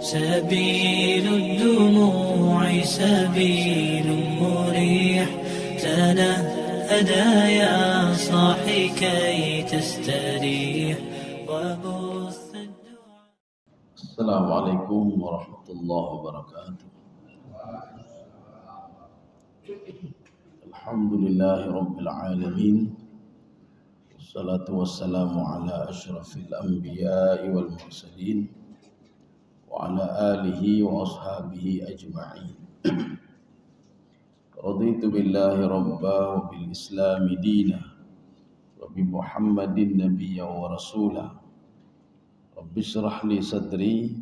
سبيل الدموع سبيل مريح، تنهدى يا صاحي كي تستريح وبث الدعاء. السلام عليكم ورحمة الله وبركاته. الحمد لله رب العالمين، والصلاة والسلام على أشرف الأنبياء والمرسلين وعلى آله وأصحابه أجمعين. رضيت بالله ربا وبالإسلام دينا وبمحمد نبيا ورسولا. رب اشرح لي صدري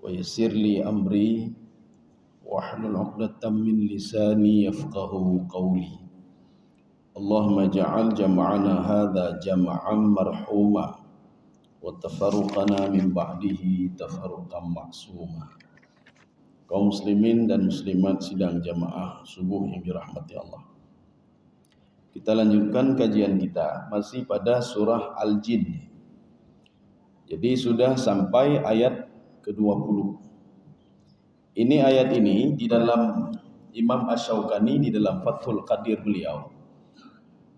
ويسر لي أمري واحلل عقدة من لساني يفقهوا قولي. اللهم اجعل جمعنا هذا جمعا مرحوما وتفرقنا من بعده تفرقا معصوما. Kaum muslimin dan muslimat sidang jamaah subuh yang dirahmati Allah. Kita lanjutkan kajian kita masih pada surah Al-Jin. Jadi sudah sampai ayat ke-20. Ini ayat ini di dalam Imam Asy-Syaukani di dalam Fathul Qadir beliau.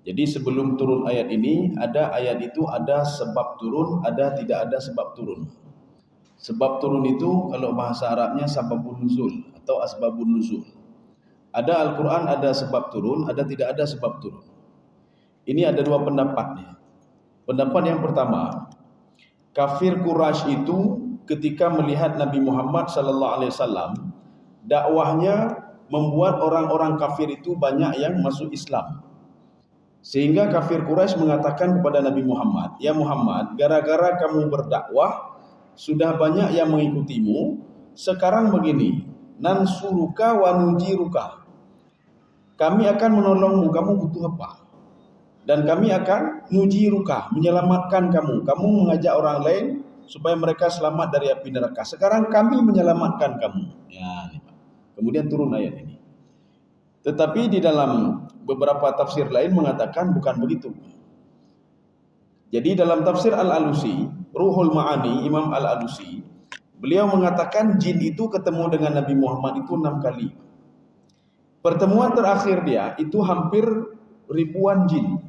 Jadi sebelum turun ayat ini, ada ayat itu ada sebab turun, ada tidak ada sebab turun. Sebab turun itu kalau bahasa Arabnya sababun nuzul atau asbabun nuzul. Ada Al-Quran ada sebab turun, ada tidak ada sebab turun. Ini ada dua pendapatnya. Pendapat yang pertama, kafir Quraisy itu ketika melihat Nabi Muhammad SAW, dakwahnya membuat orang-orang kafir itu banyak yang masuk Islam. Sehingga kafir Quraisy mengatakan kepada Nabi Muhammad, "Ya Muhammad, gara-gara kamu berdakwah, sudah banyak yang mengikutimu. Sekarang begini, nansuruka wa nujiruka. Kami akan menolongmu, kamu butuh apa? Dan kami akan nujiruka, menyelamatkan kamu. Kamu mengajak orang lain supaya mereka selamat dari api neraka. Sekarang kami menyelamatkan kamu." Ya, kemudian turun ayat ini. Tetapi di dalam beberapa tafsir lain mengatakan bukan begitu. Jadi dalam tafsir Al-Alusi, Ruhul Ma'ani, Imam Al-Alusi, beliau mengatakan jin itu ketemu dengan Nabi Muhammad itu 6 kali. Pertemuan terakhir dia itu hampir ribuan jin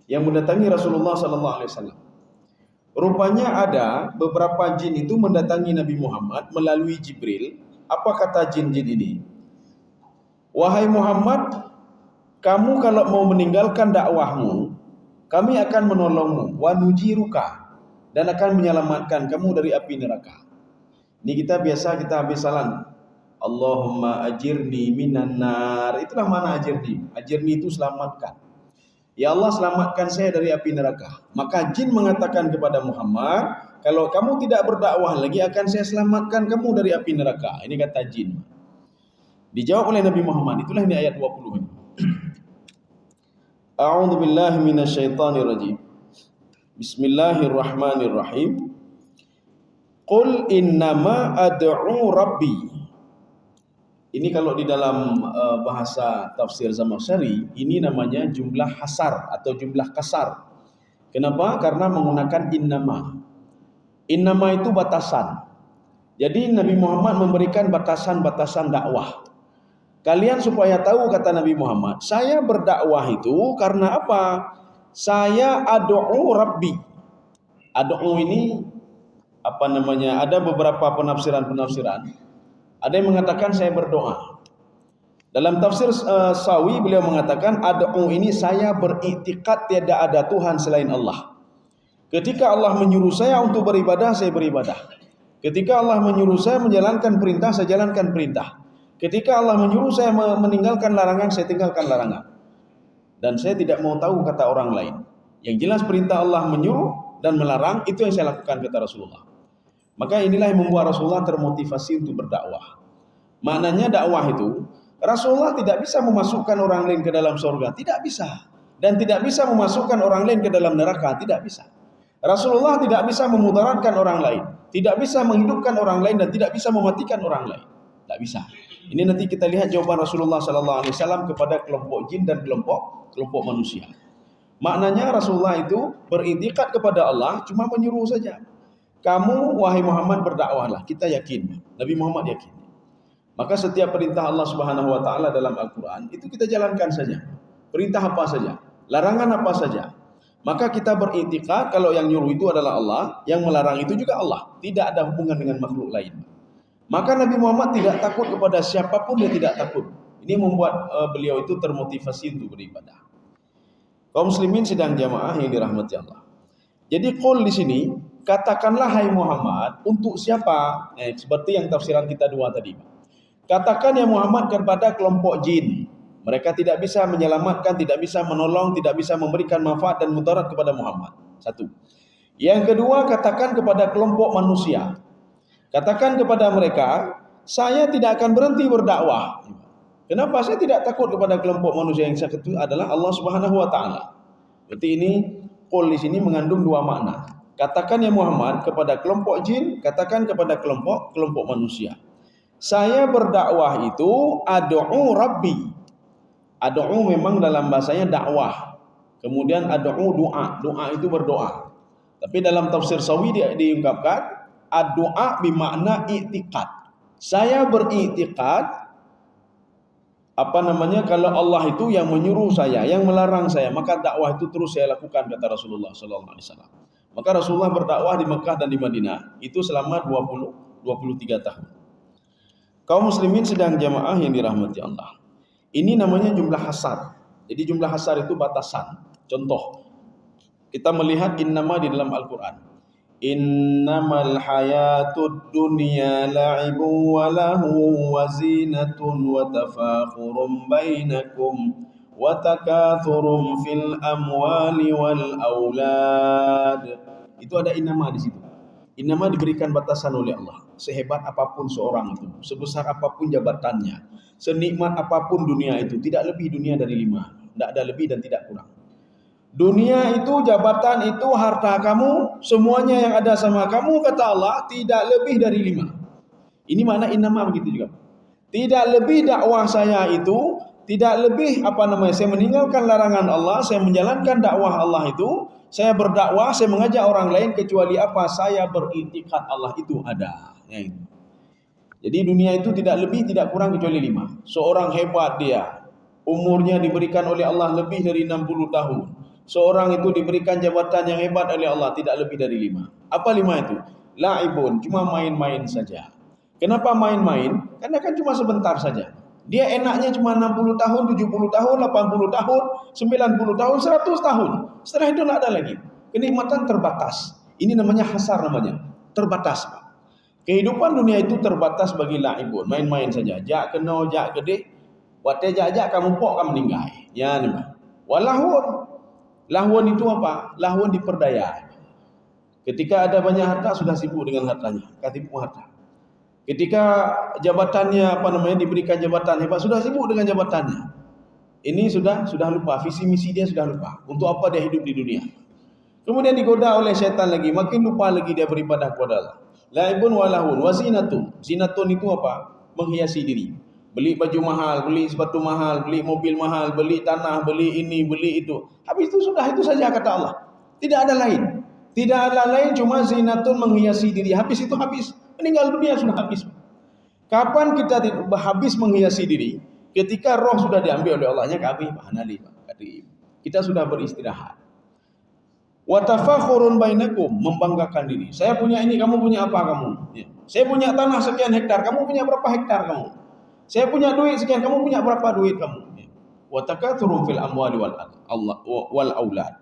yang mendatangi Rasulullah SAW. Rupanya ada beberapa jin itu mendatangi Nabi Muhammad melalui Jibril. Apa kata jin-jin ini? "Wahai Muhammad, kamu kalau mau meninggalkan dakwahmu, kami akan menolongmu, wa nujiruka, dan akan menyelamatkan kamu dari api neraka." Ini kita habis salam, Allahumma ajirni minan nar. Itulah mana ajirni. Ajirni itu selamatkan. Ya Allah, selamatkan saya dari api neraka. Maka jin mengatakan kepada Muhammad, kalau kamu tidak berdakwah lagi akan saya selamatkan kamu dari api neraka. Ini kata jin. Dijawab oleh Nabi Muhammad. Itulah ini ayat 20 ini. A'udzu billahi minasyaitonir rajim. Bismillahirrahmanirrahim. Qul innama ad'u rabbi. Ini kalau di dalam bahasa tafsir Zamakhsyari, ini namanya jumlah hasar atau jumlah kasar. Kenapa? Karena menggunakan innama. Innama itu batasan. Jadi Nabi Muhammad memberikan batasan-batasan dakwah. Kalian supaya tahu, kata Nabi Muhammad, saya berdakwah itu karena apa? Saya ad'u rabbi. Ad'u ini ada beberapa penafsiran. Ada yang mengatakan saya berdoa. Dalam tafsir Sawi beliau mengatakan ad'u ini saya beriktikad tiada ada Tuhan selain Allah. Ketika Allah menyuruh saya untuk beribadah, saya beribadah. Ketika Allah menyuruh saya menjalankan perintah, saya jalankan perintah. Ketika Allah menyuruh saya meninggalkan larangan, saya tinggalkan larangan. Dan saya tidak mau tahu kata orang lain. Yang jelas perintah Allah menyuruh dan melarang, itu yang saya lakukan, kata Rasulullah. Maka inilah yang membuat Rasulullah termotivasi untuk berdakwah. Maknanya dakwah itu, Rasulullah tidak bisa memasukkan orang lain ke dalam surga, tidak bisa. Dan tidak bisa memasukkan orang lain ke dalam neraka, tidak bisa. Rasulullah tidak bisa memudaratkan orang lain, tidak bisa menghidupkan orang lain, dan tidak bisa mematikan orang lain. Tidak bisa. Ini nanti kita lihat jawaban Rasulullah SAW kepada kelompok jin dan kelompok manusia. Maknanya Rasulullah itu beriktikad kepada Allah, cuma menyuruh saja. kamu wahai Muhammad berdakwahlah. Kita yakin, Nabi Muhammad yakin. Maka setiap perintah Allah Subhanahu wa taala dalam Al-Qur'an itu kita jalankan saja. Perintah apa saja, larangan apa saja. Maka kita beriktikad kalau yang nyuruh itu adalah Allah, yang melarang itu juga Allah. Tidak ada hubungan dengan makhluk lain. Maka Nabi Muhammad tidak takut kepada siapapun, dia tidak takut. Ini membuat beliau itu termotivasi untuk beribadah. Kaum muslimin sedang jamaah yang dirahmati Allah. Jadi qul di sini, katakanlah hai Muhammad, untuk siapa? Seperti yang tafsiran kita dua tadi. Katakan ya Muhammad kepada kelompok jin. Mereka tidak bisa menyelamatkan, tidak bisa menolong, tidak bisa memberikan manfaat dan mudarat kepada Muhammad. Satu. Yang kedua, katakan kepada kelompok manusia. Katakan kepada mereka, saya tidak akan berhenti berdakwah. Kenapa? Saya tidak takut kepada kelompok manusia, yang satu adalah Allah Subhanahu wa taala. Berarti ini qul di sini mengandung dua makna. Katakan ya Muhammad kepada kelompok jin, katakan kepada kelompok manusia. Saya berdakwah itu ad'u rabbi. Ad'u memang dalam bahasanya dakwah. Kemudian ad'u doa. Doa itu berdoa. Tapi dalam tafsir Sawi diungkapkan ad-doa bermakna i'tikad. Saya beriktikad kalau Allah itu yang menyuruh saya, yang melarang saya, maka dakwah itu terus saya lakukan, kata Rasulullah sallallahu alaihi wasallam. Maka Rasulullah berdakwah di Mekah dan di Madinah itu selama 23 tahun. Kaum muslimin sedang jamaah yang dirahmati Allah. Ini namanya jumlah hasar. Jadi jumlah hasar itu batasan. Contoh, kita melihat innama di dalam Al-Quran. Innamal hayatud dunya la'ibun wa lahu wa zinatun wa tafakhurum bainakum wa takathurum fil amwali wal aulad. Itu ada innama di situ. Innama diberikan batasan oleh Allah. Sehebat apapun seorang itu, sebesar apapun jabatannya, senikmat apapun dunia itu, tidak lebih dunia dari 5. Tidak ada lebih dan tidak kurang. Dunia itu, jabatan itu, harta kamu, semuanya yang ada sama kamu, kata Allah, tidak lebih dari 5. Ini makna innama begitu juga. Tidak lebih dakwah saya itu, tidak lebih saya meninggalkan larangan Allah, saya menjalankan dakwah Allah itu, saya berdakwah, saya mengajak orang lain kecuali apa? Saya beriktikad Allah itu ada. Jadi dunia itu tidak lebih, tidak kurang kecuali 5. Seorang hebat dia, umurnya diberikan oleh Allah lebih dari 60 tahun. Seorang itu diberikan jabatan yang hebat oleh Allah, tidak lebih dari 5. Apa 5 itu? La'ibun, cuma main-main saja. Kenapa main-main? Karena kan cuma sebentar saja. Dia enaknya cuma 60 tahun, 70 tahun, 80 tahun, 90 tahun, 100 tahun. Setelah itu tidak ada lagi. Kenikmatan terbatas. Ini namanya hasar namanya. Terbatas, Pak. Kehidupan dunia itu terbatas bagi la'ibun. Main-main saja. Jak kena, jak gede. Wate jak kamu pok kamu meninggal. Ya, ni Pak. Walahun. Lahun itu apa? Lahun diperdaya. Ketika ada banyak harta, sudah sibuk dengan hartanya. Katipu harta. Ketika jabatannya diberikan jabatan hebat, sudah sibuk dengan jabatannya. Ini sudah lupa, visi misi dia sudah lupa. Untuk apa dia hidup di dunia? Kemudian digoda oleh syaitan lagi, makin lupa lagi dia beribadah kepada Allah. La'ibun wa lahun wa zinatun. Zinatun itu apa? Menghiasi diri. Beli baju mahal, beli sepatu mahal, beli mobil mahal, beli tanah, beli ini, beli itu. Habis itu sudah, itu saja kata Allah. Tidak ada lain. Tidak ada lain, cuma zinatun menghiasi diri. Habis itu habis. Meninggal dunia sudah habis. Kapan kita habis menghiasi diri? Ketika roh sudah diambil oleh Allahnya ke Abi Hanali. Kita sudah beristirahat. Wa tafakhurun bainakum, membanggakan diri. Saya punya ini, kamu punya apa kamu? Ya. Saya punya tanah sekian hektar, kamu punya berapa hektar kamu? Saya punya duit sekian, kamu punya berapa duit kamu? Ya. Wa takathurum fil amwali wal aulad.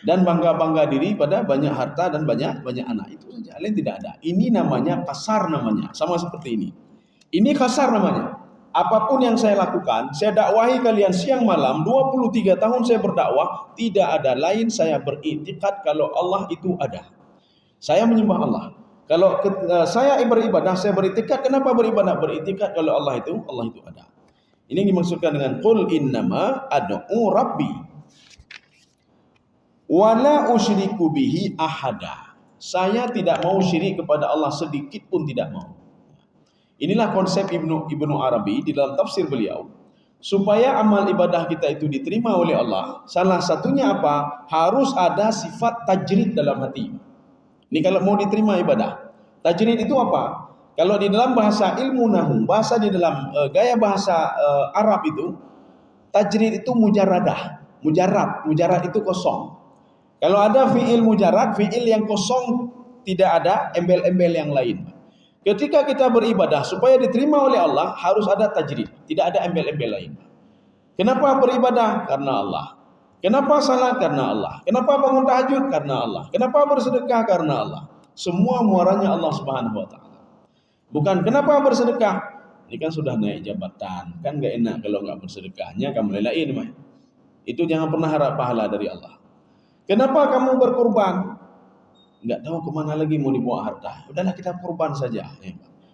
Dan bangga-bangga diri pada banyak harta dan banyak anak. Itu saja, lain tidak ada. Ini namanya kasar namanya, sama seperti ini. Ini kasar namanya. Apapun yang saya lakukan, saya dakwahi kalian siang malam, 23 tahun saya berdakwah, tidak ada lain, saya beriktikad kalau Allah itu ada. Saya menyembah Allah. Kalau saya beribadah, saya beriktikad. Kenapa beribadah? Beriktikad kalau Allah itu ada. Ini yang dimaksudkan dengan qul innama ad'u rabbi wala usyriku bihi ahada. Saya tidak mau syirik kepada Allah sedikit pun tidak mau. Inilah konsep Ibnu Arabi di dalam tafsir beliau. Supaya amal ibadah kita itu diterima oleh Allah, salah satunya apa? Harus ada sifat tajrid dalam hati. Ini kalau mau diterima ibadah. Tajrid itu apa? Kalau di dalam bahasa ilmu nahwu, bahasa di dalam gaya bahasa Arab itu, tajrid itu mujarradah. Mujarrad itu kosong. Kalau ada fiil mujarrad, fiil yang kosong, tidak ada embel-embel yang lain. Ketika kita beribadah supaya diterima oleh Allah, harus ada tajrid, tidak ada embel-embel lain. Kenapa beribadah? Karena Allah. Kenapa salat? Karena Allah. Kenapa bangun tahajud? Karena Allah. Kenapa bersedekah? Karena Allah. Semua muaranya Allah Subhanahu wa taala. Bukan kenapa bersedekah? Ini kan sudah naik jabatan, kan gak enak kalau nggak bersedekahnya kamu lelain mah. Itu jangan pernah harap pahala dari Allah. Kenapa kamu berkurban? Nggak tahu kemana lagi mau dibawa harta. Udahlah kita kurban saja.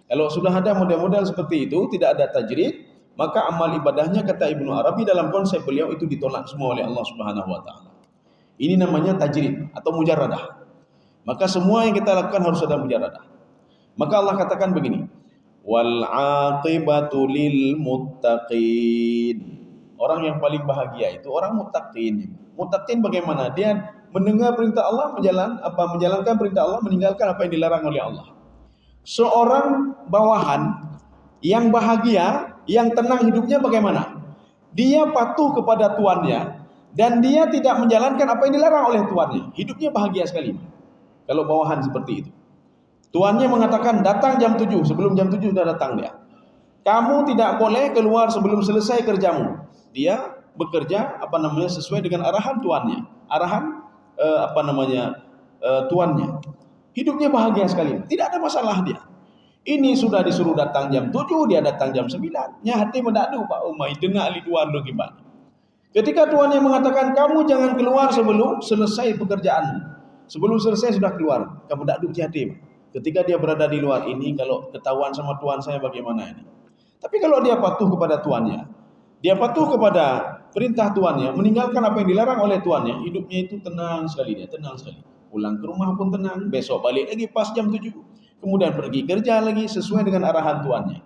Kalau sudah ada model-model seperti itu, tidak ada tajrid, maka amal ibadahnya kata Ibnu Arabi dalam konsep beliau itu ditolak semua oleh Allah Subhanahu wa taala. Ini namanya tajrid atau mujarradah. Maka semua yang kita lakukan harus ada mujarradah. Maka Allah katakan begini, wal aqibatu lil muttaqin. Orang yang paling bahagia itu orang muttaqin. Muttaqin bagaimana? Dia mendengar perintah Allah, menjalankan perintah Allah, meninggalkan apa yang dilarang oleh Allah. Seorang bawahan yang bahagia, yang tenang hidupnya bagaimana? Dia patuh kepada tuannya dan dia tidak menjalankan apa yang dilarang oleh tuannya. Hidupnya bahagia sekali. Kalau bawahan seperti itu. Tuannya mengatakan datang jam 7, sebelum jam 7 sudah datang dia. Kamu tidak boleh keluar sebelum selesai kerjamu. Dia bekerja sesuai dengan arahan tuannya, tuannya. Hidupnya bahagia sekali, tidak ada masalah dia. Ini sudah disuruh datang jam 7, dia datang jam 9. Nya hati mendadu Pak Umay dengar ali tuan lo gimana. Ketika tuannya mengatakan kamu jangan keluar sebelum selesai pekerjaanmu. Sebelum selesai sudah keluar, kamu dadu hati. Ketika dia berada di luar ini, kalau ketahuan sama tuan saya bagaimana ini? Tapi kalau dia patuh kepada tuannya, dia patuh kepada perintah tuannya, meninggalkan apa yang dilarang oleh tuannya, hidupnya itu tenang sekali, dia tenang sekali. Pulang ke rumah pun tenang, besok balik lagi pas jam 7. Kemudian pergi kerja lagi sesuai dengan arahan tuannya.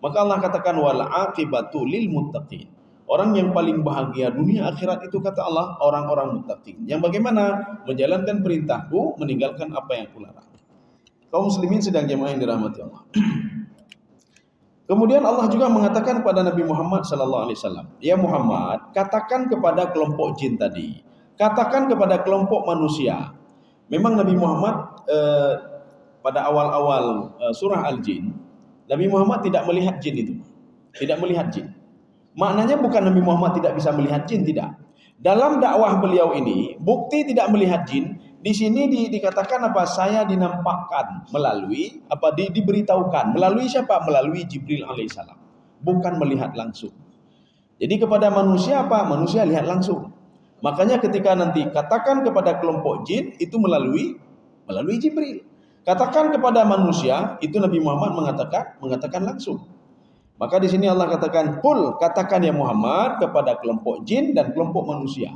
Maka Allah katakan wal aqibatu lil muttaqin. Orang yang paling bahagia dunia akhirat itu kata Allah orang-orang muttaqin. Yang bagaimana? Menjalankan perintahku, meninggalkan apa yang kularang. Kaum muslimin sedang jemaah yang dirahmati Allah. Kemudian Allah juga mengatakan kepada Nabi Muhammad sallallahu alaihi wasallam, "Ya Muhammad, katakan kepada kelompok jin tadi, katakan kepada kelompok manusia." Memang Nabi Muhammad pada awal-awal surah Al-Jin, Nabi Muhammad tidak melihat jin itu. Tidak melihat jin. Maknanya bukan Nabi Muhammad tidak bisa melihat jin, tidak. Dalam dakwah beliau ini, bukti tidak melihat jin. Di sini dikatakan apa? Saya dinampakkan melalui diberitahukan melalui siapa? Melalui Jibril alaihissalam. Bukan melihat langsung. Jadi kepada manusia apa? Manusia lihat langsung. Makanya ketika nanti katakan kepada kelompok jin itu melalui Jibril. Katakan kepada manusia itu Nabi Muhammad mengatakan langsung. Maka di sini Allah katakan, "Qul," katakan ya Muhammad kepada kelompok jin dan kelompok manusia.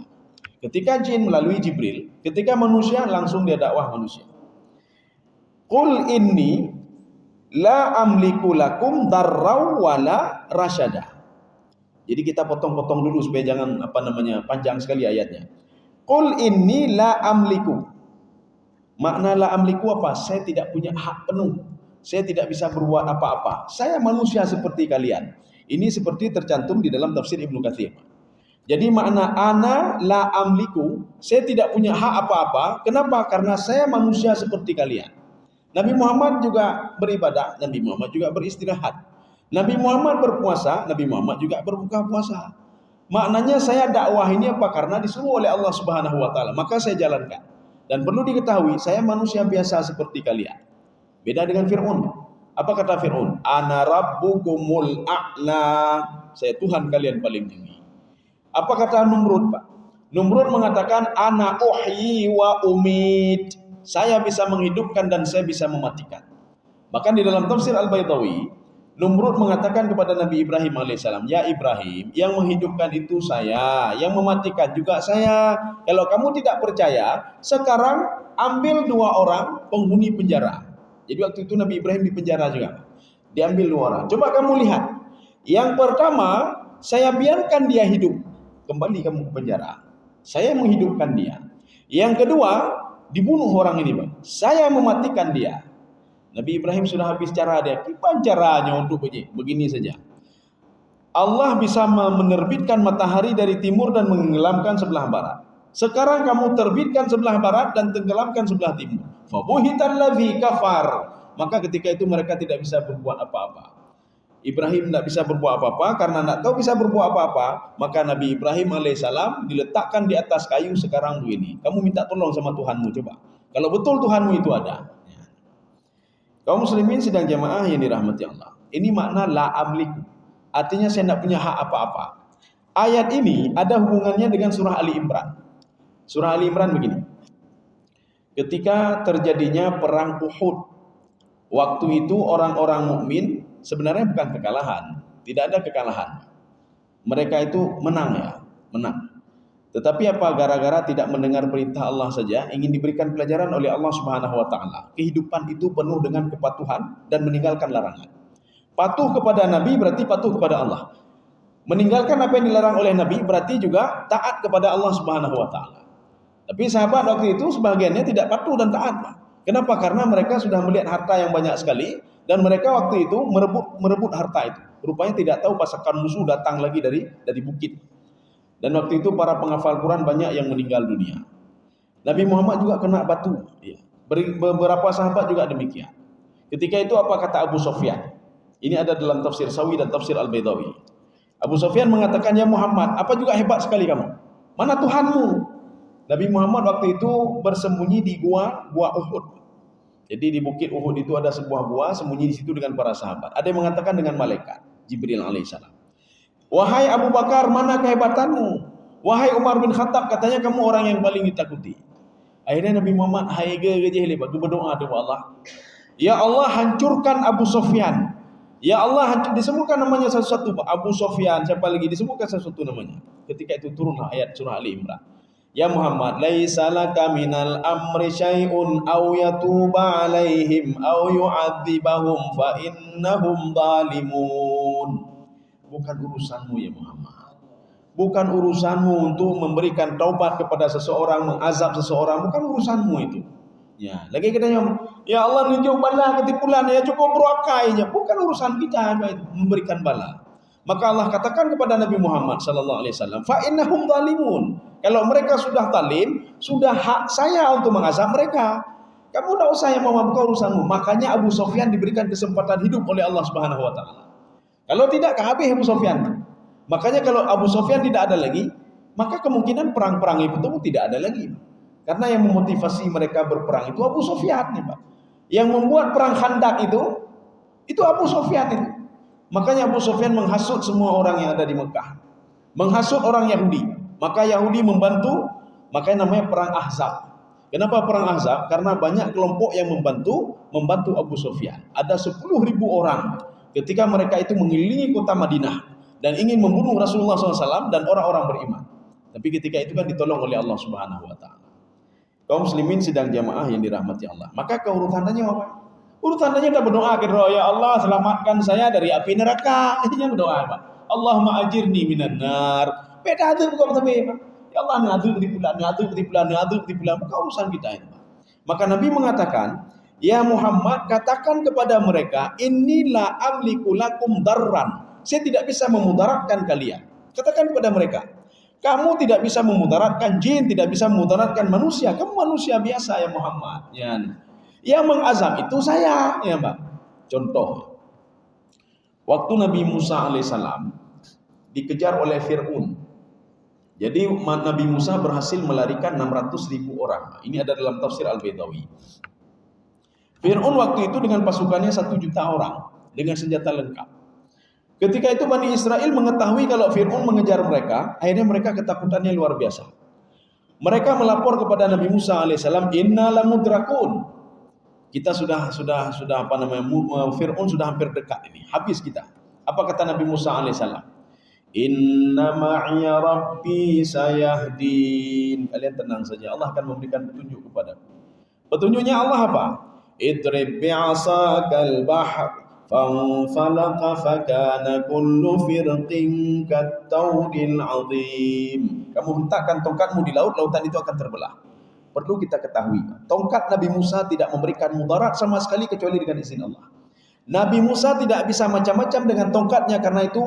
Ketika jin melalui Jibril, ketika manusia langsung dia dakwah manusia. Qul inni la amliku lakum darraw wala rasyada. Jadi kita potong-potong dulu supaya jangan panjang sekali ayatnya. Qul inni la amliku. Makna la amliku apa? Saya tidak punya hak penuh. Saya tidak bisa berbuat apa-apa. Saya manusia seperti kalian. Ini seperti tercantum di dalam tafsir Ibnu Katsir. Jadi makna ana la amliku, saya tidak punya hak apa-apa. Kenapa? Karena saya manusia seperti kalian. Nabi Muhammad juga beribadah, Nabi Muhammad juga beristirahat. Nabi Muhammad berpuasa, Nabi Muhammad juga berbuka puasa. Maknanya saya dakwah ini apa? Karena disuruh oleh Allah Subhanahu wa taala, maka saya jalankan. Dan perlu diketahui, saya manusia biasa seperti kalian. Beda dengan Fir'aun. Apa kata Fir'aun? Ana rabbukumul a'la. Saya Tuhan kalian paling tinggi. Apa kata Numrud, Pak? Numrud mengatakan ana uhyi wa umit. Saya bisa menghidupkan dan saya bisa mematikan. Bahkan di dalam tafsir Al-Baydawi, Numrud mengatakan kepada Nabi Ibrahim alaihissalam, "Ya Ibrahim, yang menghidupkan itu saya, yang mematikan juga saya. Kalau kamu tidak percaya, sekarang ambil 2 orang penghuni penjara." Jadi waktu itu Nabi Ibrahim di penjara juga. Diambil 2 orang. Coba kamu lihat. Yang pertama, saya biarkan dia hidup. Kembali kamu ke penjara. Saya menghidupkan dia. Yang kedua, dibunuh orang ini, Pak. Saya mematikan dia. Nabi Ibrahim sudah habis cara dia. Gimana caranya untuk begini saja? Allah bisa menerbitkan matahari dari timur dan menenggelamkan sebelah barat. Sekarang kamu terbitkan sebelah barat dan tenggelamkan sebelah timur. Fabuhital ladzi kafar. Maka ketika itu mereka tidak bisa berbuat apa-apa. Ibrahim tidak bisa berbuat apa-apa karena tidak tahu bisa berbuat apa-apa. Maka Nabi Ibrahim alaihissalam diletakkan di atas kayu sekarang begini. Kamu minta tolong sama Tuhanmu, coba. Kalau betul Tuhanmu itu ada. Kaum muslimin sedang jamaah yang dirahmati Allah. Ini makna la amliku. Artinya saya tidak punya hak apa-apa. Ayat ini ada hubungannya dengan surah Ali Imran. Surah Ali Imran begini. Ketika terjadinya perang Uhud, waktu itu orang-orang mukmin sebenarnya bukan kekalahan, tidak ada kekalahan. Mereka itu menang. Tetapi apa, gara-gara tidak mendengar perintah Allah saja, ingin diberikan pelajaran oleh Allah Subhanahu wa taala. Kehidupan itu penuh dengan kepatuhan dan meninggalkan larangan. Patuh kepada Nabi berarti patuh kepada Allah. Meninggalkan apa yang dilarang oleh Nabi berarti juga taat kepada Allah Subhanahu wa taala. Tapi sahabat waktu itu sebagiannya tidak patuh dan taat. Kenapa? Karena mereka sudah melihat harta yang banyak sekali dan mereka waktu itu merebut harta itu. Rupanya tidak tahu pasukan musuh datang lagi dari bukit. Dan waktu itu para penghafal Quran banyak yang meninggal dunia. Nabi Muhammad juga kena batu. Beberapa sahabat juga demikian. Ketika itu apa kata Abu Sufyan? Ini ada dalam tafsir Sawi dan tafsir Al-Baidawi. Abu Sufyan mengatakan, ya Muhammad, apa juga hebat sekali kamu? Mana Tuhanmu? Nabi Muhammad waktu itu bersembunyi di gua Uhud. Jadi di bukit Uhud itu ada sebuah gua, sembunyi di situ dengan para sahabat. Ada yang mengatakan dengan malaikat Jibril alaihissalam. Wahai Abu Bakar, mana kehebatanmu? Wahai Umar bin Khattab, katanya kamu orang yang paling ditakuti. Akhirnya Nabi Muhammad berdoa kepada Allah. Ya Allah, hancurkan Abu Sufyan. Ya Allah, disebutkan namanya satu-satu, Pak. Abu Sufyan, siapa lagi? Disebutkan satu-satu namanya. Ketika itu turunlah ayat surah Ali Imran. Ya Muhammad, laisa laka minal amri syai'un aw yatuba alaihim aw yu'adzibahum fa innahum zalimun. Bukan urusanmu ya Muhammad. Bukan urusanmu untuk memberikan taubat kepada seseorang, mengazab seseorang, bukan urusanmu itu. Ya, lagi katanya, ya Allah nunjuk bala ketipulan, ya cukup berakai aja. Bukan urusan kita memberikan bala. Maka Allah katakan kepada Nabi Muhammad sallallahu alaihi wasallam, fa innahum zalimun. Kalau mereka sudah zalim, sudah hak saya untuk mengazab mereka. Kamu tidak usah yang bukan urusanmu. Makanya Abu Sufyan diberikan kesempatan hidup oleh Allah Subhanahu wa taala. Kalau tidak, habis Abu Sufyan. Makanya kalau Abu Sufyan tidak ada lagi, maka kemungkinan perang-perang itu tidak ada lagi. Karena yang memotivasi mereka berperang itu Abu Sufyan, Pak. Yang membuat perang Khandaq itu Abu Sufyan itu. Makanya Abu Sufyan menghasut semua orang yang ada di Mekah. Menghasut orang Yahudi. Maka Yahudi membantu, makanya namanya perang Ahzab. Kenapa perang Ahzab? Karena banyak kelompok yang membantu Abu Sufyan. Ada 10.000 orang ketika mereka itu mengelilingi kota Madinah dan ingin membunuh Rasulullah SAW dan orang-orang beriman. Tapi ketika itu kan ditolong oleh Allah Subhanahu wa taala. Kaum muslimin sidang jamaah yang dirahmati Allah. Maka keurutannya apa? Urutannya kita berdoa kepada ya Allah, selamatkan saya dari api neraka. Ini berdoa, Pak. Allahumma ajirni minan nar. Beda itu bukan tapi ya Allah ngadu di bulan. Bukan urusan kita itu. Maka Nabi mengatakan, ya Muhammad, katakan kepada mereka, inilah amliku lakum darran. Saya tidak bisa memudaratkan kalian. Katakan kepada mereka, kamu tidak bisa memudaratkan jin, tidak bisa memudaratkan manusia. Kamu manusia biasa ya Muhammad. Ya. Yang mengazab itu saya, ya Mbak. Contoh, waktu Nabi Musa alaihissalam dikejar oleh Fir'aun. Jadi Nabi Musa berhasil melarikan 600.000 orang. Ini ada dalam tafsir Al-Baidawi. Fir'aun waktu itu dengan pasukannya 1 juta orang dengan senjata lengkap. Ketika itu Bani Israel mengetahui kalau Fir'aun mengejar mereka, akhirnya mereka ketakutannya luar biasa. Mereka melapor kepada Nabi Musa alaihissalam, inna lamudrakun. Kita sudah Fir'aun sudah hampir dekat ini, habis kita. Apa kata Nabi Musa alaihissalam? Inna ma'iya rabbi sayahdin. Kalian tenang saja, Allah akan memberikan petunjuk kepadaku. Petunjuknya Allah apa? Idrib bi'asakal bahr fanfalaqa fakana kullu firqin kattaudil azim. Kamu hentakkan tongkatmu di laut, lautan itu akan terbelah. perlu kita ketahui, tongkat Nabi Musa tidak memberikan mudarat sama sekali kecuali dengan izin Allah. Nabi Musa tidak bisa macam-macam dengan tongkatnya karena itu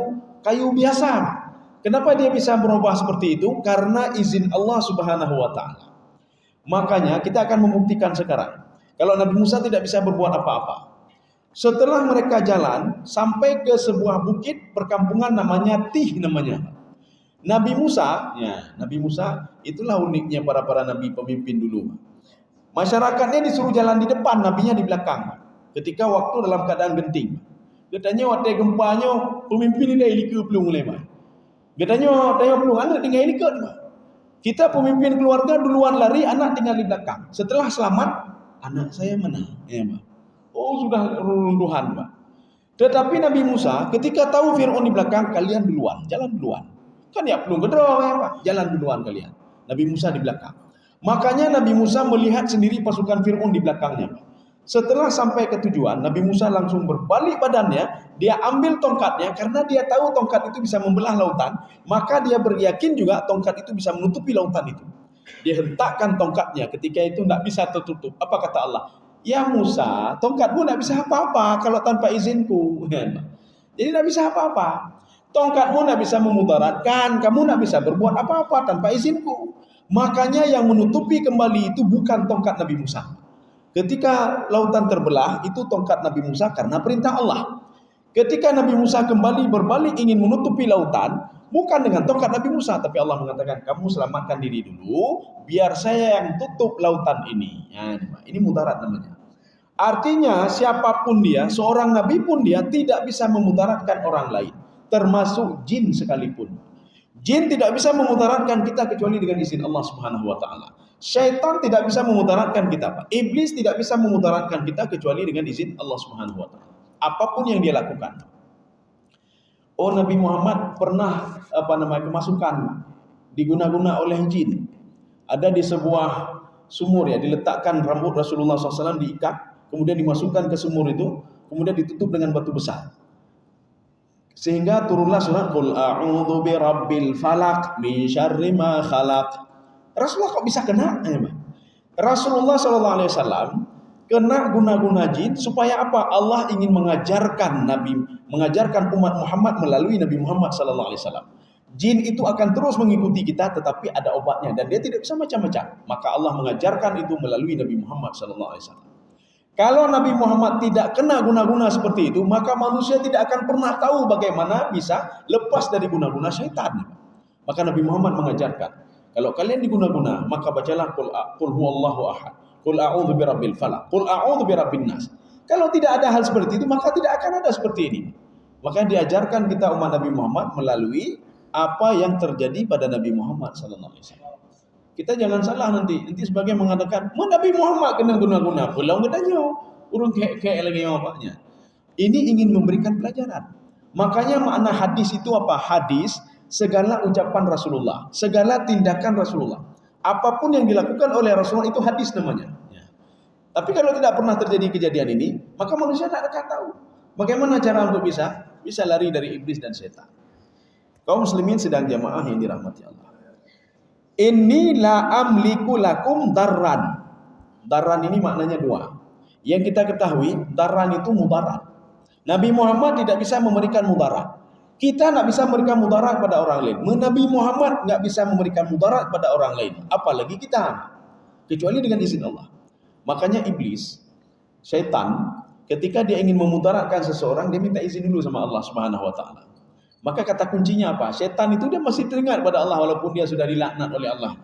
kayu biasa. Kenapa dia bisa berubah seperti itu? Karena izin Allah Subhanahu wa taala. Makanya kita akan membuktikan sekarang. Kalau Nabi Musa tidak bisa berbuat apa-apa. Setelah mereka jalan sampai ke sebuah bukit perkampungan namanya Tih namanya. Nabi Musa itulah uniknya para nabi pemimpin dulu. Masyarakatnya disuruh jalan di depan, nabinya di belakang. Ketika waktu dalam keadaan genting. Katanya waktu gempanya pemimpin ini dah ilika belum mulai. Katanya belum anak tinggal ilika ni. Kita pemimpin keluarga duluan lari, anak tinggal di belakang. Setelah selamat, anak saya mana? Oh sudah runtuhan, Pak. Tetapi Nabi Musa ketika tahu Fir'aun di belakang, kalian duluan, jalan duluan. Kan ya belum gedor ya Pak, jalan duluan kalian. Nabi Musa di belakang. Makanya Nabi Musa melihat sendiri pasukan Fir'aun di belakangnya, Pak. Setelah sampai ke tujuan, Nabi Musa langsung berbalik badannya, dia ambil tongkatnya karena dia tahu tongkat itu bisa membelah lautan, maka dia beryakin juga tongkat itu bisa menutupi lautan itu. Dia hentakkan tongkatnya, ketika itu tidak bisa tertutup. Apa kata Allah? Ya Musa, tongkatmu tidak bisa apa-apa kalau tanpa izinku. Jadi tidak bisa apa-apa. Tongkatmu tidak bisa memudaratkan, kamu tidak bisa berbuat apa-apa tanpa izinku. Makanya yang menutupi kembali itu bukan tongkat Nabi Musa. Ketika lautan terbelah, itu tongkat Nabi Musa karena perintah Allah. Ketika Nabi Musa kembali berbalik ingin menutupi lautan, bukan dengan tongkat Nabi Musa, tapi Allah mengatakan, kamu selamatkan diri dulu, biar saya yang tutup lautan ini. Ya, ini mudarat namanya. Artinya siapapun dia, seorang Nabi pun dia tidak bisa memudaratkan orang lain. Termasuk jin sekalipun. Jin tidak bisa memudaratkan kita kecuali dengan izin Allah Subhanahu wa taala. Syaitan tidak bisa memudaratkan kita, Pak. Iblis tidak bisa memudaratkan kita kecuali dengan izin Allah Subhanahu wa taala. Apapun yang dia lakukan. Oh, Nabi Muhammad pernah kemasukan diguna-guna oleh jin. Ada di sebuah sumur ya, diletakkan rambut Rasulullah SAW diikat, kemudian dimasukkan ke sumur itu, kemudian ditutup dengan batu besar. Sehingga turunlah surat Qul a'udzu birabbil falaq min syarri ma khalaq. Rasulullah kok bisa kena? Rasulullah SAW kena guna-guna jin supaya apa? Allah ingin mengajarkan umat Muhammad melalui Nabi Muhammad SAW. Jin itu akan terus mengikuti kita, tetapi ada obatnya dan dia tidak bisa macam-macam. Maka Allah mengajarkan itu melalui Nabi Muhammad SAW. Kalau Nabi Muhammad tidak kena guna-guna seperti itu, maka manusia tidak akan pernah tahu bagaimana bisa lepas dari guna-guna syaitan. Maka Nabi Muhammad mengajarkan, kalau kalian diguna-guna, maka bacalah Qul huwallahu ahad, Qul a'udzu birabbil falaq, Qul a'udzu birabbin nas. Kalau tidak ada hal seperti itu, maka tidak akan ada seperti ini. Maka diajarkan kita umat Nabi Muhammad melalui apa yang terjadi pada Nabi Muhammad sallallahu alaihi wasallam. Kita jangan salah nanti sebagai mengatakan, Nabi Muhammad kena guna-guna, pulang katanya, urung kayak lagi bapaknya. Ini ingin memberikan pelajaran. Makanya makna hadis itu apa? Hadis, segala ucapan Rasulullah, segala tindakan Rasulullah. Apapun yang dilakukan oleh Rasulullah itu hadis namanya. Ya. Tapi kalau tidak pernah terjadi kejadian ini, maka manusia tidak akan tahu. Bagaimana cara untuk bisa lari dari iblis dan setan. Kaum muslimin sedang jamaah yang dirahmati Allah. Inni la amliku lakum darran. Darran ini maknanya dua. Yang kita ketahui, darran itu mudarat. Nabi Muhammad tidak bisa memberikan mudarat. Kita tidak bisa memberikan mudarat pada orang lain. Nabi Muhammad tidak bisa memberikan mudarat pada orang lain. Apalagi kita. Kecuali dengan izin Allah. Makanya iblis, syaitan, ketika dia ingin memudaratkan seseorang, dia minta izin dulu sama Allah Subhanahu wa taala. Maka kata kuncinya apa? Syaitan itu dia masih teringat pada Allah walaupun dia sudah dilaknat oleh Allah.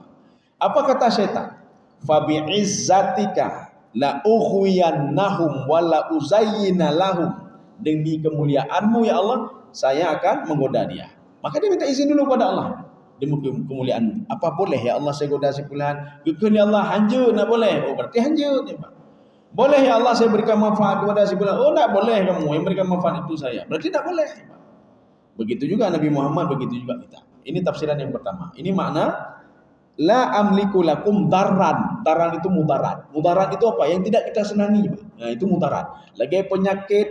Apa kata syaitan? Fa bi'izzatika la ughwiyannahum wa la uzayyina lahum. Demi kemuliaanmu ya Allah, saya akan menggoda dia. Maka dia minta izin dulu pada Allah. Demi kemuliaanmu. Apa boleh ya Allah saya goda si fulan? Bukan ya Allah hanjut, tak boleh. Oh berarti hanjut ya Pak. Boleh ya Allah saya berikan manfaat kepada si fulan? Oh tak boleh kamu yang berikan manfaat itu saya. Berarti tak boleh. Begitu juga Nabi Muhammad, begitu juga kita. Ini tafsiran yang pertama. Ini makna la amliku lakum darran. Darran itu mudarat. Mudarat itu apa? Yang tidak kita senangi. Nah, itu mudarat. Lagi penyakit,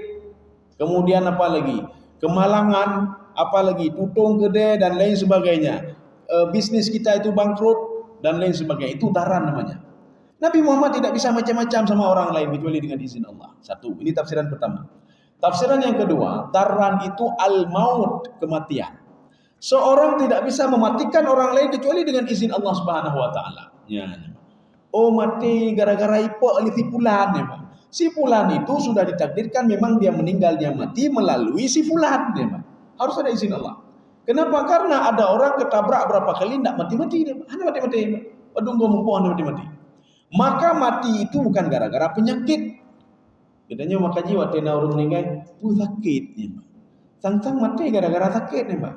kemudian apa lagi? Kemalangan, apa lagi? Tutung gede dan lain sebagainya. Bisnis kita itu bangkrut dan lain sebagainya. Itu darran namanya. Nabi Muhammad tidak bisa macam-macam sama orang lain kecuali dengan izin Allah. Satu, ini tafsiran pertama. Tafsiran yang kedua, darran itu al-maut, kematian. Seorang tidak bisa mematikan orang lain kecuali dengan izin Allah Subhanahu wa taala. Ya. Oh, mati gara-gara ipok oleh si fulan ya, Pak. Si fulan itu sudah ditakdirkan memang dia meninggal, dia mati melalui si fulan ya, Pak. Harus ada izin Allah. Kenapa? Karena ada orang ketabrak berapa kali tidak mati-mati dia, Pak. Hanya mati-mati. Padung gompo hanya mati-mati. Maka mati itu bukan gara-gara penyakit. Katanya makanya waktu orang meninggal, sakit ya, Pak. Sang-sang mati gara-gara sakit ya, Pak.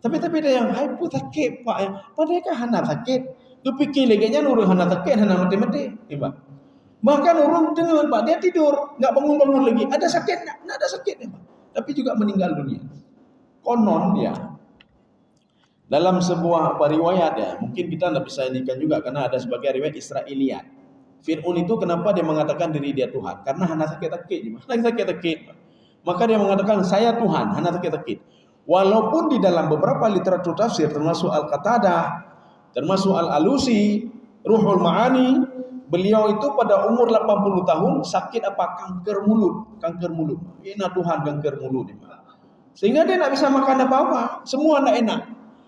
Tapi ada yang hai sakit, Pak. Padahal kan hana sakit. Kepikir lagi nya orang hana sakit, hana mati-mati ya, Pak. Bahkan orang dengar, Pak, dia tidur, enggak bangun-bangun lagi. Ada sakit enggak? Enggak ada sakit ya, Pak. Tapi juga meninggal dunia. Konon ya. Dalam sebuah riwayat ya, mungkin kita tidak bisa indikan juga karena ada sebagai riwayat Israiliyat. Fir'aun itu kenapa dia mengatakan diri dia Tuhan? Karena hana sakit-sakit. Maka dia mengatakan saya Tuhan, hana sakit-sakit. Walaupun di dalam beberapa literatur tafsir termasuk Al-Qatadah, termasuk Al-Alusi, Ruhul Ma'ani, beliau itu pada umur 80 tahun sakit apa? Kanker mulut. Enak Tuhan kanker mulut. Sehingga dia tidak bisa makan apa-apa. Semua tidak enak.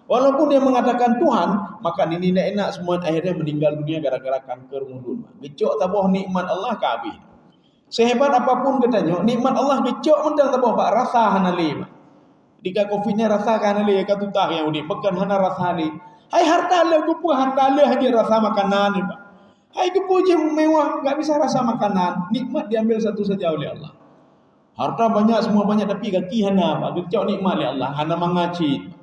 Walaupun dia mengatakan Tuhan, maka ini tidak enak, semua akhirnya meninggal dunia gara-gara kanker mulut. Gecok tabuh nikmat Allah kabeh. Sehebat apapun katanya, nikmat Allah gecok mendang tabuh Pak rasa hanali. Jika covidnya rasa hanali ka tutah yang udik pekan hana rasa ni. Hai harta le gupu harta le hanya rasa makanan ni Pak. Hai gupu je mewah enggak bisa rasa makanan, nikmat diambil satu saja oleh Allah. Harta banyak semua banyak tapi kaki hana Pak, gecok nikmat oleh Allah, hana mangacit.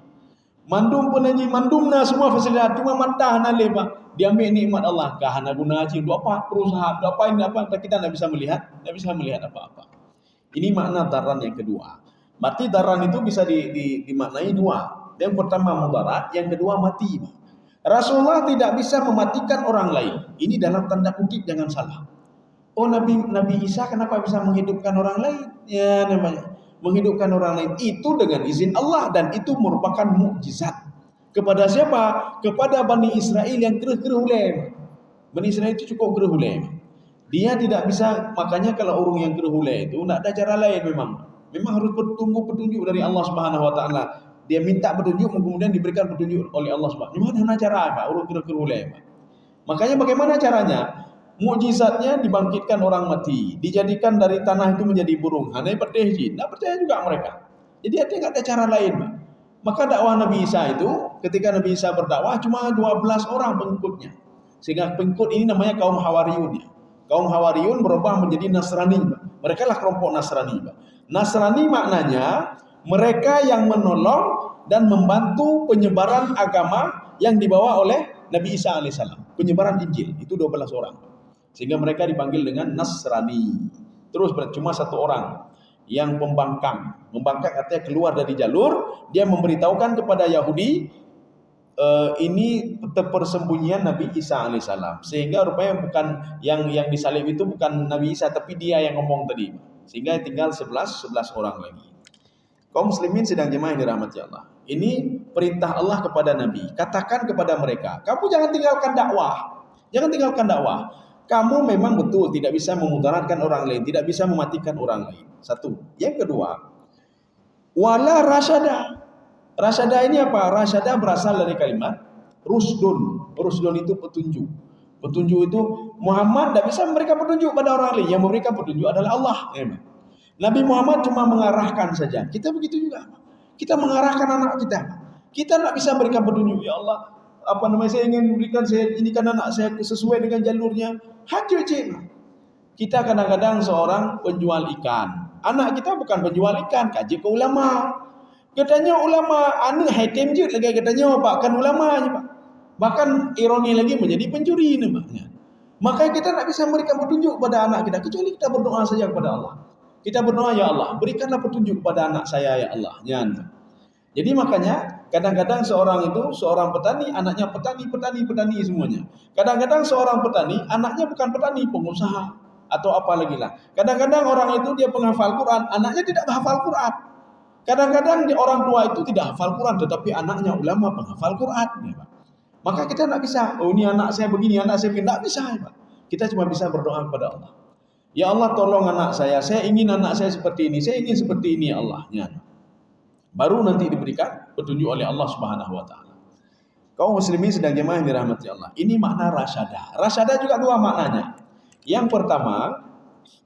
Mandum penanyi mandumna semua fasilitas cuma mata hana Pak. Diambil nikmat Allah kah hana guna haji untuk apa? Perusahaan, untuk apa ini apa? Kita tidak bisa melihat apa-apa. Ini makna daran yang kedua. Berarti daran itu bisa dimaknai dua. Yang pertama mudarat, yang kedua mati. Rasulullah tidak bisa mematikan orang lain. Ini dalam tanda kutip, jangan salah. Oh Nabi Isa kenapa bisa menghidupkan orang lain? Ya namanya menghidupkan orang lain itu dengan izin Allah dan itu merupakan mukjizat. Kepada siapa? Kepada Bani Israel yang gereh-gereh. Bani Israel itu cukup gereh. Dia tidak bisa, makanya kalau orang yang gereh itu tidak ada cara lain memang. Memang harus bertunggu petunjuk dari Allah Subhanahu wa taala. Dia minta petunjuk kemudian diberikan petunjuk oleh Allah Subhanahu wa taala. Gimana cara Pak? Orang gereh-gereh. Makanya bagaimana caranya? Mukjizatnya dibangkitkan orang mati, dijadikan dari tanah itu menjadi burung. Hanya percaya jin, tidak percaya juga mereka. Jadi artinya tidak ada cara lain. Maka dakwah Nabi Isa itu, ketika Nabi Isa berdakwah cuma 12 orang pengikutnya. Sehingga pengikut ini namanya kaum Hawariyun. Kaum Hawariyun berubah menjadi Nasrani. Mereka lah kelompok Nasrani. Nasrani maknanya mereka yang menolong dan membantu penyebaran agama yang dibawa oleh Nabi Isa alaihissalam. Penyebaran Injil itu 12 orang. Sehingga mereka dipanggil dengan Nasrani. Terus cuma satu orang yang pembangkang. Membangkang artinya keluar dari jalur. Dia memberitahukan kepada Yahudi ini persembunyian Nabi Isa alaihissalam. Sehingga rupanya bukan yang disalib itu bukan Nabi Isa, tapi dia yang ngomong tadi. Sehingga tinggal 11 orang lagi. Kaum muslimin sedang jemaah yang dirahmati Allah. Ini perintah Allah kepada Nabi. Katakan kepada mereka, kamu jangan tinggalkan dakwah. Jangan tinggalkan dakwah. Kamu memang betul tidak bisa memudaratkan orang lain, tidak bisa mematikan orang lain. Satu. Yang kedua, wala rasyada. Rasyada ini apa? Rasyada berasal dari kalimat rusdun. Rusdun itu petunjuk. Petunjuk itu Muhammad tidak bisa memberikan petunjuk pada orang lain. Yang memberikan petunjuk adalah Allah. Nabi Muhammad cuma mengarahkan saja. Kita begitu juga. Kita mengarahkan anak kita. Kita tidak bisa memberikan petunjuk. Ya Allah, saya ingin memberikan kan anak saya sesuai dengan jalurnya. Haji cik. Kita kadang-kadang seorang penjual ikan. Anak kita bukan penjual ikan, kaji ke ulama. Katanya ulama, anu hatem je lagi katanya Pak, kan ulama aja Pak. Bahkan ironi lagi menjadi pencuri namanya. Maka kita tak bisa memberikan petunjuk kepada anak kita kecuali kita berdoa saja kepada Allah. Kita berdoa, ya Allah, berikanlah petunjuk kepada anak saya ya Allah. Jadi makanya kadang-kadang seorang petani, anaknya petani semuanya. Kadang-kadang seorang petani, anaknya bukan petani, pengusaha atau apa lagi lah. Kadang-kadang orang itu dia penghafal Quran, anaknya tidak hafal Quran. Kadang-kadang orang tua itu tidak hafal Quran, tetapi anaknya ulama penghafal Quran. Maka kita tidak bisa, oh ini anak saya begini, anak saya begini, tidak bisa. Kita cuma bisa berdoa kepada Allah. Ya Allah, tolong anak saya ingin anak saya seperti ini, saya ingin seperti ini ya Allah. Ya. Baru nanti diberikan petunjuk oleh Allah Subhanahu wa taala. Kaum muslimin sedang jemaah yang dirahmati Allah. Ini makna rasyadah. Rasyadah juga dua maknanya. Yang pertama,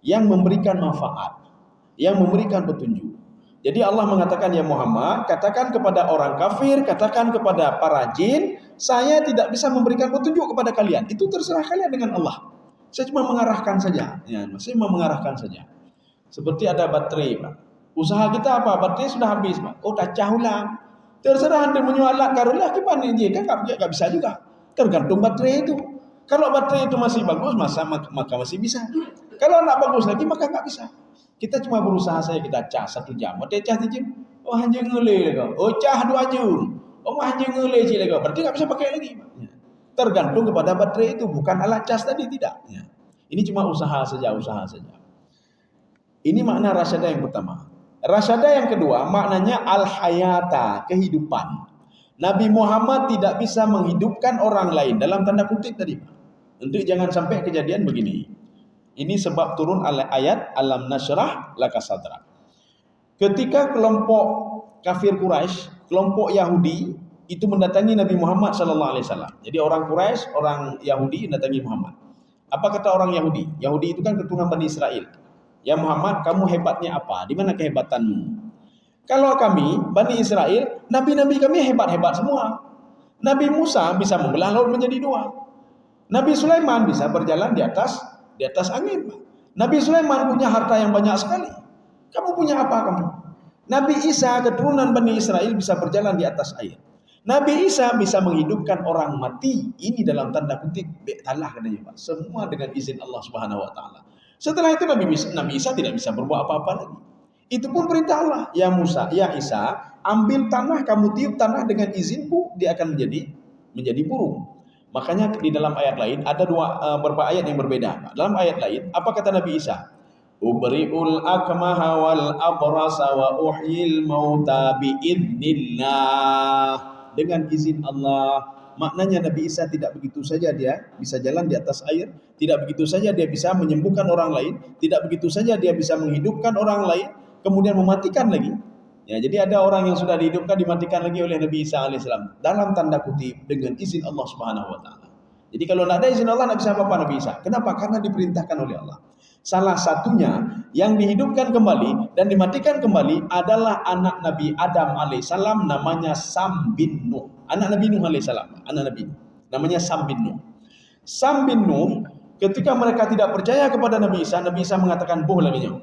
yang memberikan manfaat, yang memberikan petunjuk. Jadi Allah mengatakan, ya Muhammad, katakan kepada orang kafir, katakan kepada para jin, saya tidak bisa memberikan petunjuk kepada kalian. Itu terserah kalian dengan Allah. Saya cuma mengarahkan saja. Ya, saya cuma mengarahkan saja. Seperti ada baterai, Pak. Usaha kita apa? Baterai sudah habis, Pak. Oh, kacau ulang. Terserah anda menyualat karulah gimana dia kan nggak bisa juga. Tergantung baterai itu. Kalau baterai itu masih bagus, maka masih bisa. Kalau nak bagus lagi maka nggak bisa. Kita cuma berusaha saja, kita cas 1 jam. Baterai cas 1 jam. Oh hanya ngulai lagi. Oh cas 2 jam. Oh hanya ngulai je lagi. Berarti nggak bisa pakai lagi. Tergantung kepada baterai itu, bukan alat cas tadi, tidak. Ini cuma usaha saja. Ini makna rasyadah yang pertama. Rasyadah yang kedua, maknanya al-hayata, kehidupan. Nabi Muhammad tidak bisa menghidupkan orang lain, dalam tanda kutip tadi. Untuk jangan sampai kejadian begini. Ini sebab turun ayat alam nasyrah laka sadrak. Ketika kelompok kafir Quraisy, kelompok Yahudi itu mendatangi Nabi Muhammad SAW. Jadi orang Quraisy, orang Yahudi mendatangi Muhammad. Apa kata orang Yahudi? Yahudi itu kan keturunan Bani Israel. Ya Muhammad, kamu hebatnya apa? Di mana kehebatanmu? Kalau kami, Bani Israel, nabi-nabi kami hebat-hebat semua. Nabi Musa bisa membelah laut menjadi 2. Nabi Sulaiman bisa berjalan di atas angin. Nabi Sulaiman punya harta yang banyak sekali. Kamu punya apa kamu? Nabi Isa, keturunan Bani Israel, bisa berjalan di atas air. Nabi Isa bisa menghidupkan orang mati. Ini dalam tanda kutip bektalah katanya, Pak. Semua dengan izin Allah Subhanahu wa taala. Setelah itu Nabi Isa tidak bisa berbuat apa-apa lagi. Itu pun perintah Allah. Ya Musa, ya Isa, ambil tanah, kamu tiup tanah dengan izinku, dia akan menjadi burung. Makanya di dalam ayat lain ada beberapa ayat yang berbeda. Dalam ayat lain, apa kata Nabi Isa? Ubri'ul akmaha wal abrasa wa uhyil mauta biidznillah. Dengan izin Allah. Maknanya Nabi Isa tidak begitu saja dia bisa jalan di atas air, tidak begitu saja dia bisa menyembuhkan orang lain, tidak begitu saja dia bisa menghidupkan orang lain, kemudian mematikan lagi. Ya, jadi ada orang yang sudah dihidupkan dimatikan lagi oleh Nabi Isa alaihissalam dalam tanda kutip dengan izin Allah Subhanahu wa taala. Jadi kalau tidak ada izin Allah tidak bisa apa-apa Nabi Isa. Kenapa? Karena diperintahkan oleh Allah. Salah satunya yang dihidupkan kembali dan dimatikan kembali adalah anak Nabi Adam alaihissalam, namanya Sam bin Nuh. Anak Nabi Nuh alaihissalam, anak Nabi namanya Sam bin Nuh. Sam bin Nuh, ketika mereka tidak percaya kepada Nabi Isa mengatakan, boh lagi jauh.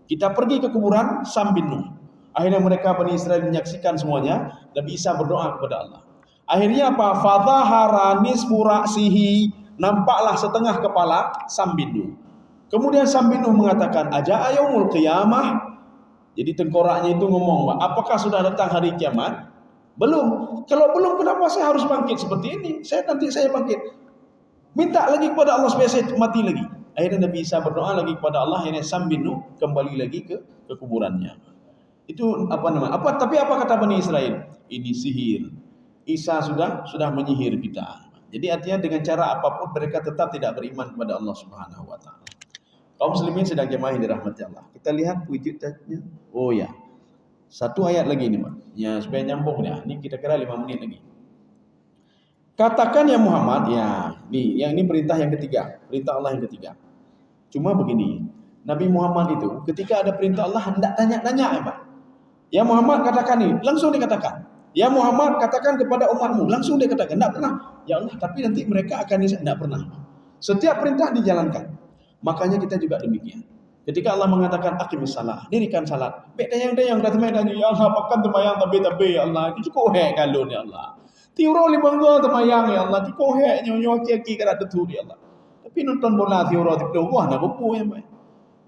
Kita pergi ke kuburan Sam bin Nuh. Akhirnya mereka Bani Israel menyaksikan semuanya. Nabi Isa berdoa kepada Allah. Akhirnya apa? Fadhahara nisfu ra'sihi, nampaklah setengah kepala Sam bin Nuh. Kemudian Sam bin Nuh mengatakan, aja'a yaumul qiyamah. Jadi tengkoraknya itu ngomong, apakah sudah datang hari kiamat? Belum. Kalau belum, kenapa saya harus bangkit seperti ini? Nanti saya bangkit. Minta lagi kepada Allah supaya saya mati lagi. Akhirnya Nabi Isa berdoa lagi kepada Allah. Akhirnya Sam bin Nuh kembali lagi ke kuburannya. Itu Tapi apa kata Bani Israel? Ini sihir. Isa sudah menyihir kita. Jadi artinya dengan cara apapun mereka tetap tidak beriman kepada Allah Subhanahu wa taala. Kaum muslimin sedang jemaah yang dirahmati Allah. Kita lihat wujudnya. Oh ya. Satu ayat lagi ini, Pak. Ya, supaya nyambung ya. Ini kita kira 5 menit lagi. Katakan ya Muhammad, ya. Ini perintah yang ketiga, perintah Allah yang ketiga. Cuma begini, Nabi Muhammad itu ketika ada perintah Allah hendak tanya-tanya ya, Pak. Ya Muhammad katakan ini, langsung dikatakan. Ya Muhammad katakan kepada umatmu, langsung dikatakan. Enggak pernah. Ya Allah, tapi nanti mereka akan enggak pernah. Setiap perintah dijalankan. Makanya kita juga demikian. Ketika Allah mengatakan aqimis salah, dirikan salat. Dayang kata ya Allah, pakan temayang tabe ya Allah. Itu cukup kalau ya Allah. Tiuro li bangga temayang ya Allah. Tiko nyo aki kada tetu ya Allah. Tapi nonton bola tiuro tipe wah na buku ya Pak.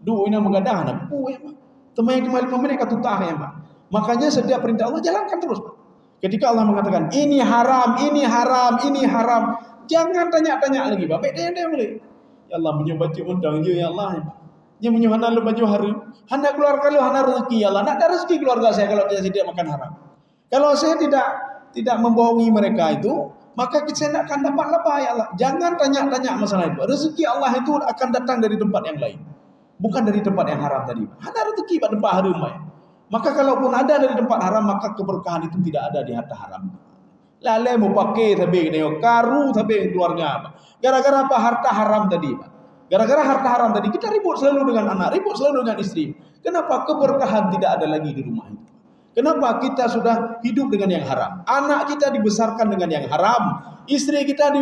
Ina mengadah na buku ya Pak. Temayang cuma 5 menit katutah ya Pak. Makanya setiap perintah Allah jalankan terus Pak. Ketika Allah mengatakan ini haram, jangan tanya-tanya lagi Pak. Dayang boleh. Ya Allah menyebut undang je ya Allah. Dia menyuhana lu baju haram. Hendak keluarga lu hana rezeki ya Allah. Nak ada rezeki keluarga saya kalau dia tidak makan haram. Kalau saya tidak membohongi mereka itu, maka kita akan dapat lebah ya Allah. Jangan tanya-tanya masalah itu. Rezeki Allah itu akan datang dari tempat yang lain, bukan dari tempat yang haram tadi. Ada rezeki pada tempat haram ya. Maka kalaupun ada dari tempat haram, maka keberkahan itu tidak ada di harta haram. Lalai mau pakai tapi neo karu tapi keluarga apa? Gara-gara apa? Harta haram tadi, Pak. Gara-gara harta haram tadi kita ribut selalu dengan anak, ribut selalu dengan istri. Kenapa keberkahan tidak ada lagi di rumah itu? Kenapa kita sudah hidup dengan yang haram? Anak kita dibesarkan dengan yang haram, istri kita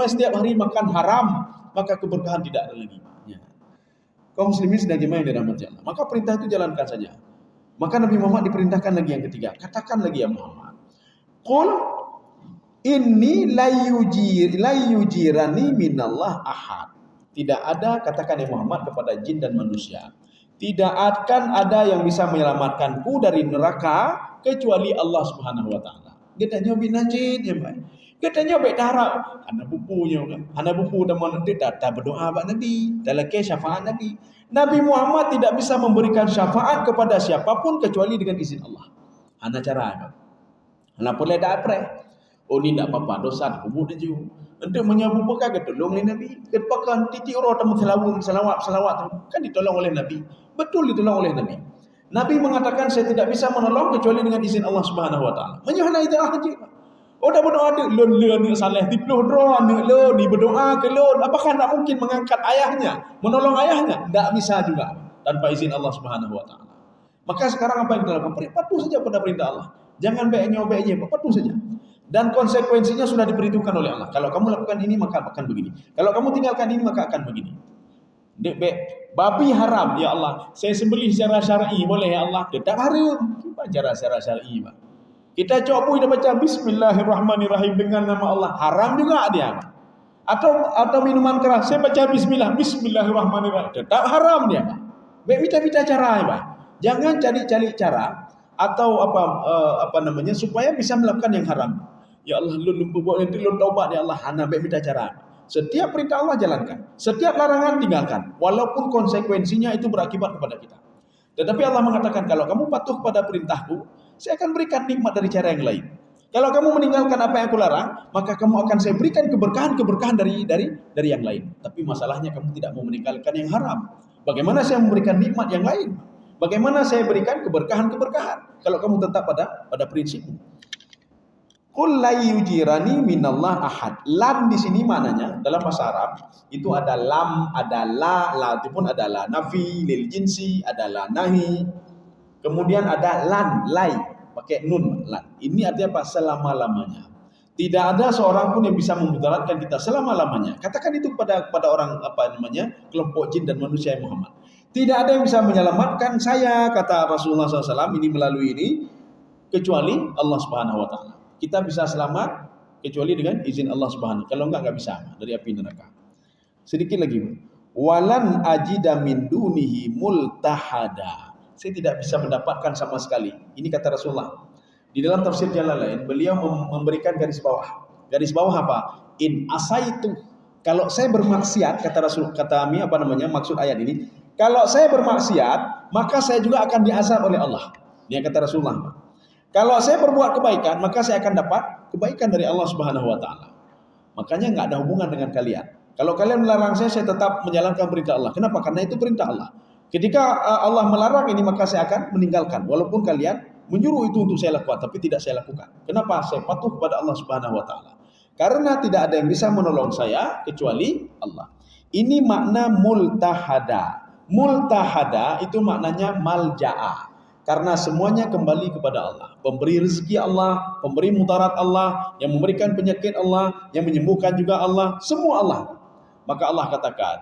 setiap hari makan haram, maka keberkahan tidak ada lagi. Ya. Kaum muslimin sedang jemaah yang dirahmati Allah. Maka perintah itu jalankan saja. Maka Nabi Muhammad diperintahkan lagi yang ketiga. Katakan lagi ya Muhammad. Qul inni layujirani minallah ahad. Tidak ada, katakan ya Muhammad kepada jin dan manusia, tidak akan ada yang bisa menyelamatkanku dari neraka kecuali Allah Subhanahu wa taala. Kita nyobi najid ya baik. Kita nyobi darah anak bupunya kan. Anak bupu teman nanti datang berdoa bak Nabi, dalam ke syafaat Nabi. Nabi Muhammad tidak bisa memberikan syafaat kepada siapapun kecuali dengan izin Allah. Ana cara kan. Ana boleh dak pre. Oh ni tak apa-apa dosa kubur dia juga. Untuk menyabu bekal ke tolong oleh Nabi. Kepakan titik orang temu selawat kan ditolong oleh Nabi. Betul ditolong oleh Nabi. Nabi mengatakan saya tidak bisa menolong kecuali dengan izin Allah Subhanahu wa taala. Menyahana itu aja. Oh dah berdoa dia lon saleh diploh doa lon di berdoa ke lon. Apakah tak mungkin mengangkat ayahnya, menolong ayahnya? Tak bisa juga tanpa izin Allah Subhanahu wa taala. Maka sekarang apa yang kita lakukan? Patuh saja pada perintah Allah. Jangan baiknya, patuh saja. Dan konsekuensinya sudah diperhitungkan oleh Allah. Kalau kamu lakukan ini maka akan begini. Kalau kamu tinggalkan ini maka akan begini. Babi haram ya Allah. Saya sembelih secara syar'i boleh ya Allah? Tetap haram. Apa cara secara syar'i, Pak? Kita coba kita baca bismillahirrahmanirrahim dengan nama Allah. Haram juga dia, Pak. Atau minuman keras. Saya baca bismillahirrahmanirrahim. Tetap haram dia, Pak. Minta cara, Pak. Jangan cari cara atau supaya bisa melakukan yang haram. Ya Allah, lu buat nanti lu taubat ya Allah, ana minta cara. Setiap perintah Allah jalankan, setiap larangan tinggalkan, walaupun konsekuensinya itu berakibat kepada kita. Tetapi Allah mengatakan kalau kamu patuh pada perintahku, saya akan berikan nikmat dari cara yang lain. Kalau kamu meninggalkan apa yang aku larang, maka kamu akan saya berikan keberkahan dari yang lain. Tapi masalahnya kamu tidak mau meninggalkan yang haram. Bagaimana saya memberikan nikmat yang lain? Bagaimana saya berikan keberkahan kalau kamu tetap pada prinsipmu? Qul la yujirani minallah ahad. Lam di sini maknanya dalam bahasa Arab itu ada lam, ada la itu pun ada la nafi lil jinsi, ada la nahi. Kemudian ada lan, lai, pakai nun, lan. Ini artinya apa? Selama-lamanya. Tidak ada seorang pun yang bisa memudaratkan kita selama-lamanya. Katakan itu kepada orang kelompok jin dan manusia yang Muhammad. Tidak ada yang bisa menyelamatkan saya, kata Rasulullah SAW ini melalui ini kecuali Allah Subhanahu wa taala. Kita bisa selamat kecuali dengan izin Allah Subhanahu. Kalau enggak bisa dari api neraka. Sedikit lagi. Walan ajida min dunihi multahada. Saya tidak bisa mendapatkan sama sekali. Ini kata Rasulullah. Di dalam tafsir Jalalain beliau memberikan garis bawah. Garis bawah apa? In asaitu. Kalau saya bermaksiat, kata Rasul, maksud ayat ini, kalau saya bermaksiat, maka saya juga akan diazab oleh Allah. Dia kata Rasulullah. Kalau saya berbuat kebaikan, maka saya akan dapat kebaikan dari Allah Subhanahu wa taala. Makanya enggak ada hubungan dengan kalian. Kalau kalian melarang saya tetap menjalankan perintah Allah. Kenapa? Karena itu perintah Allah. Ketika Allah melarang ini, maka saya akan meninggalkan. Walaupun kalian menyuruh itu untuk saya lakukan, tapi tidak saya lakukan. Kenapa? Saya patuh kepada Allah Subhanahu wa taala. Karena tidak ada yang bisa menolong saya kecuali Allah. Ini makna multahada. Multahada itu maknanya malja'a. Karena semuanya kembali kepada Allah. Pemberi rezeki Allah, pemberi mudarat Allah, yang memberikan penyakit Allah, yang menyembuhkan juga Allah, semua Allah. Maka Allah katakan,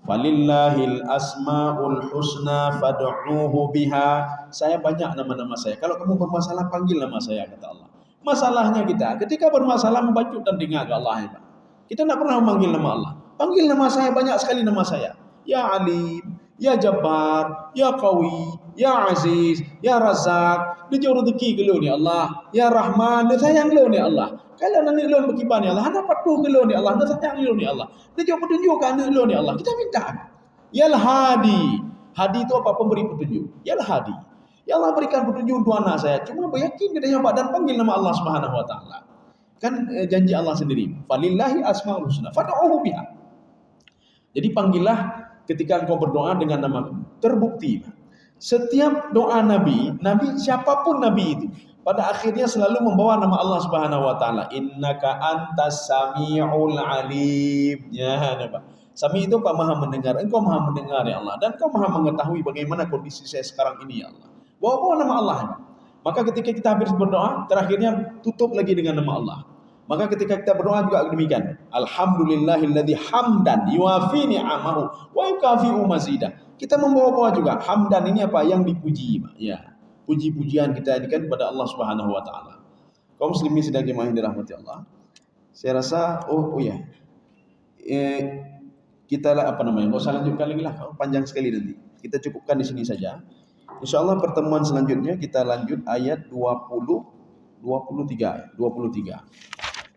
"Falillahil asmaul husna fad'uuhu biha." Saya banyak nama-nama saya. Kalau kamu bermasalah panggil nama saya, kata Allah. Masalahnya kita ketika bermasalah membacut dan dengar ke Allah. Kita tidak pernah memanggil nama Allah. Panggil nama saya, banyak sekali nama saya. Ya Alim, Ya Jabbar, Ya Qawi, Ya Aziz, Ya Razak. Dia jauh rezeki ke lu ni Allah. Ya Rahman, dia sayang lu ni Allah. Kalau nanti lu berkibar ni Allah, ada patuh ke lu ni Allah, dia sayang lu ni Allah. Dia jauh petunjuk ke anak lu ni Allah. Kita minta. Ya Hadi. Hadi itu apa? Pemberi petunjuk. Ya Hadi. Ya Allah berikan petunjuk untuk anak saya. Cuma beryakin kita yang dan panggil nama Allah Subhanahu wa taala. Kan janji Allah sendiri. Falillahi asmaul husna fad'uhu biha. Jadi panggillah ketika engkau berdoa dengan namaku. Terbukti setiap doa Nabi siapapun Nabi itu, pada akhirnya selalu membawa nama Allah Subhanahu wa taala. Innaka antas samiul alim. Ya, Pak. Sami itu Pak Maha mendengar. Engkau Maha mendengar ya Allah, dan Engkau Maha mengetahui bagaimana kondisi saya sekarang ini ya Allah. Bawa nama Allah. Maka ketika kita habis berdoa, terakhirnya tutup lagi dengan nama Allah. Maka ketika kita berdoa juga demikian. Alhamdulillahilladzi hamdan yuafi ni'amahu wa yukafi'u mazidah. Kita membawa juga hamdan ini apa? Yang dipuji, ya. Puji-pujian kita ini kan kepada Allah Subhanahu wa taala. Kaum muslimin sedang jemaah yang dirahmati Allah. Saya rasa kita lah enggak usah lanjutkan lagi lah, panjang sekali nanti. Kita cukupkan di sini saja. Insyaallah pertemuan selanjutnya kita lanjut ayat 23.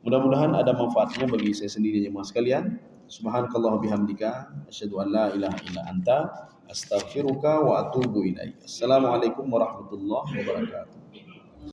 Mudah-mudahan ada manfaatnya bagi saya sendiri jemaah sekalian. Subhanakallah bihamdika asyhadu an la ilaha illa anta astaghfiruka wa atubu ilaik. Assalamualaikum warahmatullahi wabarakatuh.